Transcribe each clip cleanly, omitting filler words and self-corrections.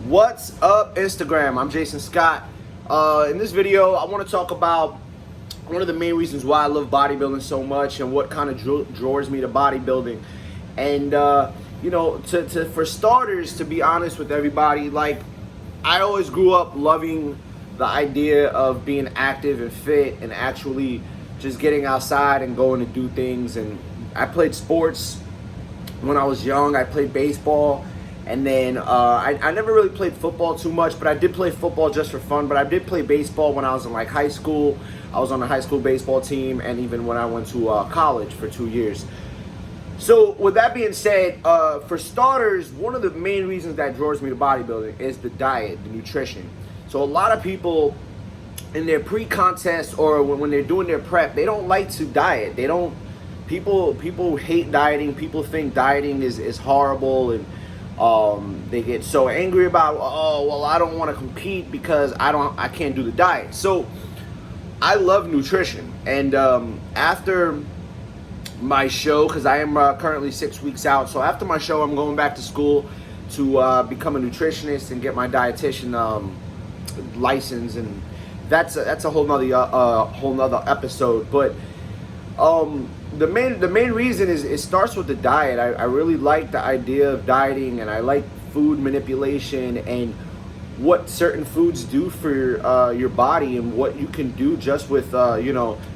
What's up, Instagram? I'm Jason Scott. In this video, I want to talk about one of the main reasons why I love bodybuilding so much and what kind of draws me to bodybuilding. And for starters, to be honest with everybody, like, I always grew up loving the idea of being active and fit and actually just getting outside and going to do things. And I played sports when I was young. I played baseball. And then I never really played football too much, but I did play football just for fun. But I did play baseball when I was in like high school. I was on the high school baseball team, and even when I went to college for 2 years. So with that being said, for starters, one of the main reasons that draws me to bodybuilding is the diet, the nutrition. So a lot of people in their pre-contest or when they're doing their prep, they don't like to diet. They don't. People hate dieting. People think dieting is horrible, and they get so angry about, oh, well, I don't want to compete because I can't do the diet. So I love nutrition. And after my show, because I am currently 6 weeks out, so after my show, I'm going back to school to become a nutritionist and get my dietitian license, and that's a whole nother episode. But the main reason is it starts with the diet. I really like the idea of dieting, and I like food manipulation and what certain foods do for your body, and what you can do just with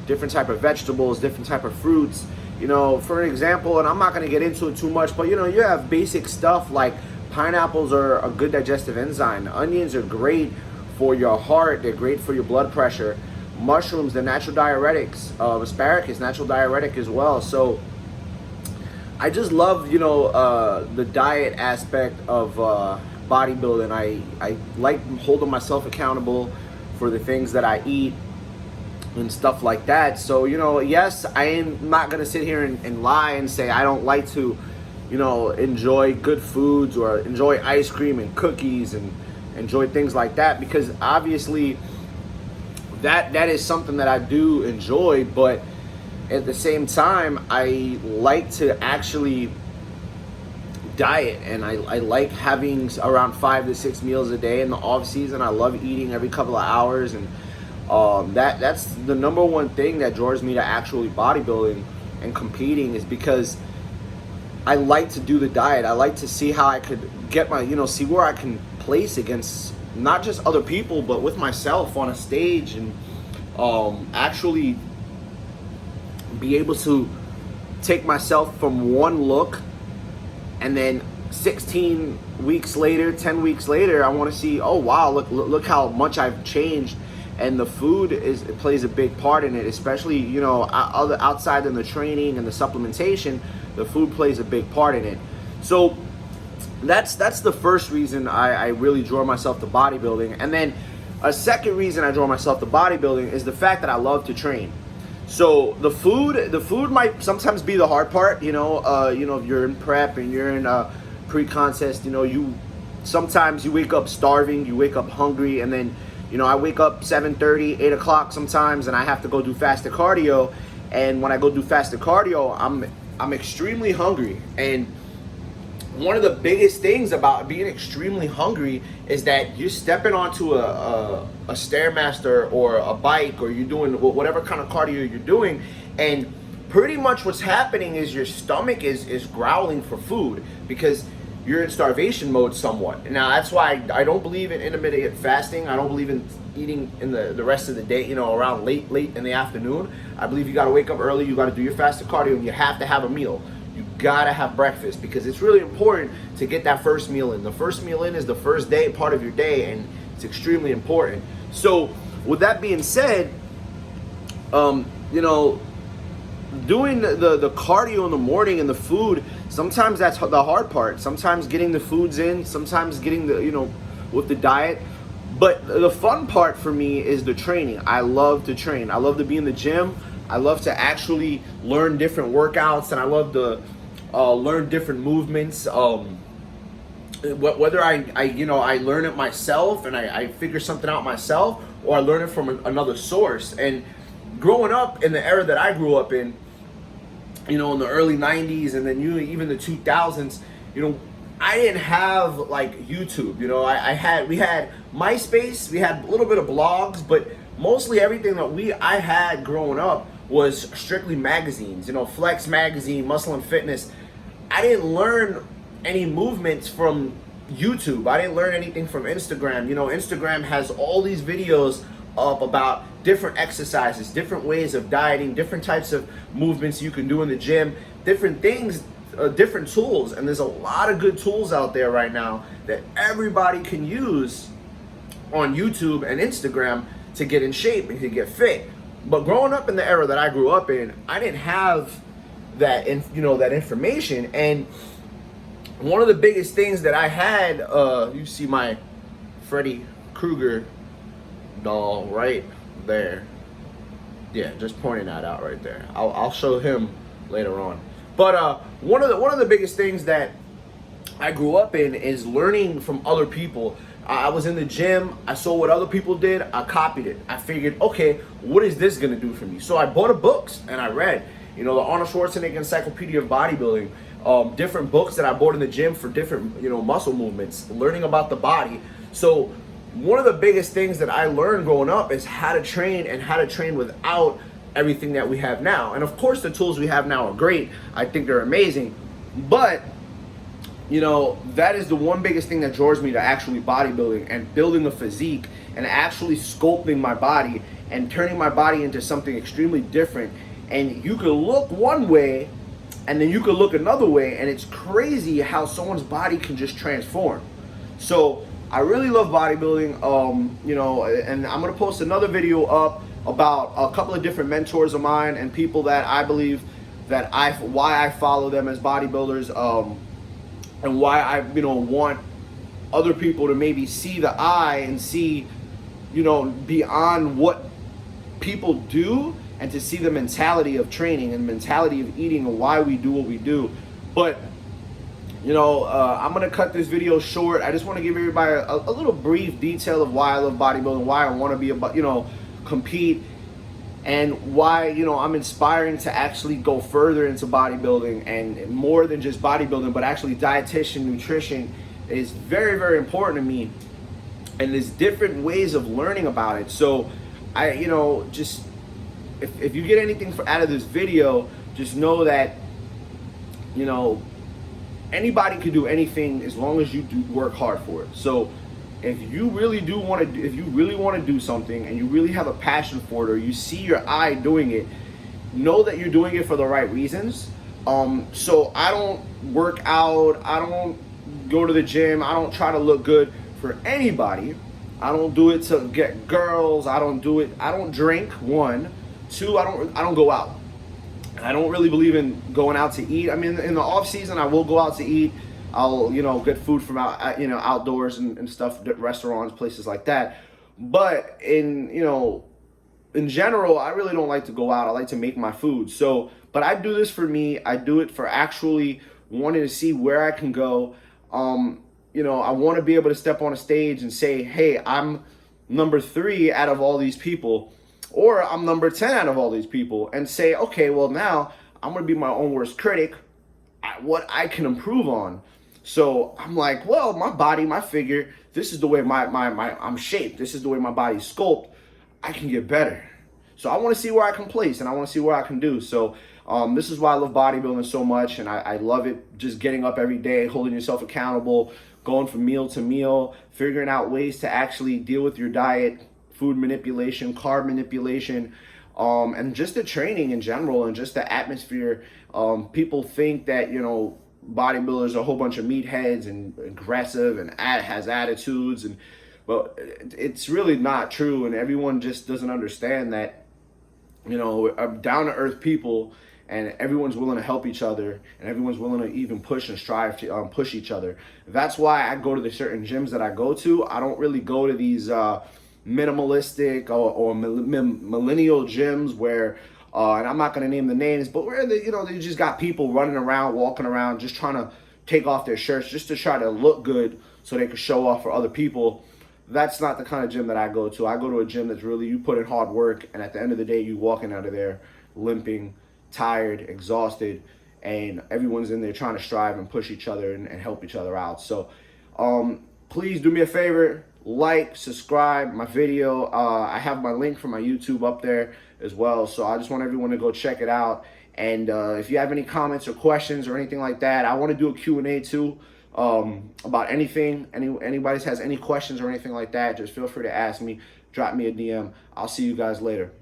different type of vegetables, different type of fruits. For an example, and I'm not going to get into it too much, but you have basic stuff like pineapples are a good digestive enzyme. Onions are great for your heart. They're great for your blood pressure. Mushrooms, they're natural diuretics. Asparagus, natural diuretic as well. So I just love the diet aspect of bodybuilding. I like holding myself accountable for the things that I eat and stuff like that. So yes, I am not gonna sit here and lie and say I don't like to enjoy good foods or enjoy ice cream and cookies and enjoy things like that, because obviously that is something that I do enjoy. But at the same time, I like to actually diet, and I like having around 5 to 6 meals a day in the off season. I love eating every couple of hours, and that's the number one thing that draws me to actually bodybuilding and competing, is because I like to do the diet. I like to see how I could get see where I can place against not just other people, but with myself on a stage, and actually be able to take myself from one look, and then 16 weeks later, 10 weeks later, I want to see, oh wow, look how much I've changed. And the food plays a big part in it, especially outside in the training and the supplementation. The food plays a big part in it. So that's the first reason I really draw myself to bodybuilding. And then a second reason I draw myself to bodybuilding is the fact that I love to train. So the food might sometimes be the hard part. If you're in prep and you're in a pre-contest, sometimes you wake up starving, you wake up hungry, and then I wake up 7:30, 8 o'clock sometimes, and I have to go do fasted cardio. And when I go do fasted cardio, I'm extremely hungry. And one of the biggest things about being extremely hungry is that you're stepping onto a Stairmaster or a bike, or you're doing whatever kind of cardio you're doing, and pretty much what's happening is your stomach is growling for food, because you're in starvation mode somewhat. Now that's why I don't believe in intermittent fasting. I don't believe in eating in the rest of the day, around late in the afternoon. I believe you got to wake up early, you got to do your fasted cardio, and you have to have a meal. You gotta have breakfast, because it's really important to get that first meal in. The first meal in is the first day part of your day, and it's extremely important. So with that being said, doing the cardio in the morning and the food, sometimes that's the hard part. Sometimes getting the foods in, sometimes getting with the diet. But the fun part for me is the training. I love to train. I love to be in the gym. I love to actually learn different workouts, and I love to learn different movements. Whether I learn it myself and I figure something out myself, or I learn it from another source. And growing up in the era that I grew up in the early 90s, and then even the 2000s, I didn't have like YouTube, you know. We had MySpace, we had a little bit of blogs, but mostly everything that I had growing up was strictly magazines, you know, Flex magazine, Muscle and Fitness. I didn't learn any movements from YouTube. I didn't learn anything from Instagram. You know, Instagram has all these videos up about different exercises, different ways of dieting, different types of movements you can do in the gym, different things, different tools. And there's a lot of good tools out there right now that everybody can use on YouTube and Instagram to get in shape and to get fit. But growing up in the era that I grew up in, I didn't have that, that information. And one of the biggest things that I had, you see my Freddy Krueger doll right there. Yeah, just pointing that out right there. I'll show him later on. But one of the biggest things that I grew up in is learning from other people. I was in the gym, I saw what other people did, I copied it. I figured, okay, what is this gonna do for me? So I bought books and I read, the Arnold Schwarzenegger Encyclopedia of Bodybuilding, different books that I bought in the gym for different, muscle movements, learning about the body. So one of the biggest things that I learned growing up is how to train and how to train without everything that we have now. And of course the tools we have now are great. I think they're amazing, but that is the one biggest thing that draws me to actually bodybuilding and building a physique and actually sculpting my body and turning my body into something extremely different. And you could look one way and then you could look another way, and it's crazy how someone's body can just transform. So I really love bodybuilding, and I'm gonna post another video up about a couple of different mentors of mine and people that I believe that why I follow them as bodybuilders, and why I want other people to maybe see the eye and see beyond what people do, and to see the mentality of training and mentality of eating and why we do what we do. But I'm gonna cut this video short. I just want to give everybody a little brief detail of why I love bodybuilding, why I want to be compete, and why I'm inspiring to actually go further into bodybuilding, and more than just bodybuilding, but actually dietitian, nutrition is very, very important to me, and there's different ways of learning about it. So I just if you get anything out of this video, just know that anybody can do anything as long as you do work hard for it. So if you really want to do something and you really have a passion for it, or you see your eye doing it, know that you're doing it for the right reasons. So I don't work out, I don't go to the gym, I don't try to look good for anybody. I don't do it to get girls. I don't drink. 1, 2, I don't go out. I don't really believe in going out to eat. I mean, in the off season, I will go out to eat. I'll, get food from outdoors and stuff, restaurants, places like that. But in general, I really don't like to go out. I like to make my food. So, but I do this for me. I do it for actually wanting to see where I can go. I want to be able to step on a stage and say, hey, I'm number 3 out of all these people, or I'm number 10 out of all these people, and say, okay, well, now I'm going to be my own worst critic at what I can improve on. So I'm like, well, my body, my figure, this is the way I'm shaped. This is the way my body's sculpted. I can get better. So I want to see where I can place, and I want to see what I can do. So this is why I love bodybuilding so much, and I love it, just getting up every day, holding yourself accountable, going from meal to meal, figuring out ways to actually deal with your diet, food manipulation, carb manipulation, and just the training in general, and just the atmosphere. People think that, bodybuilders are a whole bunch of meatheads and aggressive and has attitudes, but it's really not true, and everyone just doesn't understand that, down to earth people, and everyone's willing to help each other, and everyone's willing to even push and strive to push each other. That's why I go to the certain gyms that I go to. I don't really go to these minimalistic or millennial gyms where, and I'm not going to name the names, but where they just got people running around, walking around, just trying to take off their shirts just to try to look good so they can show off for other people. That's not the kind of gym that I go to. I go to a gym that's really, you put in hard work, and at the end of the day, you walking out of there limping, tired, exhausted, and everyone's in there trying to strive and push each other and help each other out. So please do me a favor, like, subscribe my video. I have my link for my YouTube up there as well, so I just want everyone to go check it out. And if you have any comments or questions or anything like that, I want to do a Q&A too, about anything. Anybody has any questions or anything like that, just feel free to ask me. Drop me a DM. I'll see you guys later.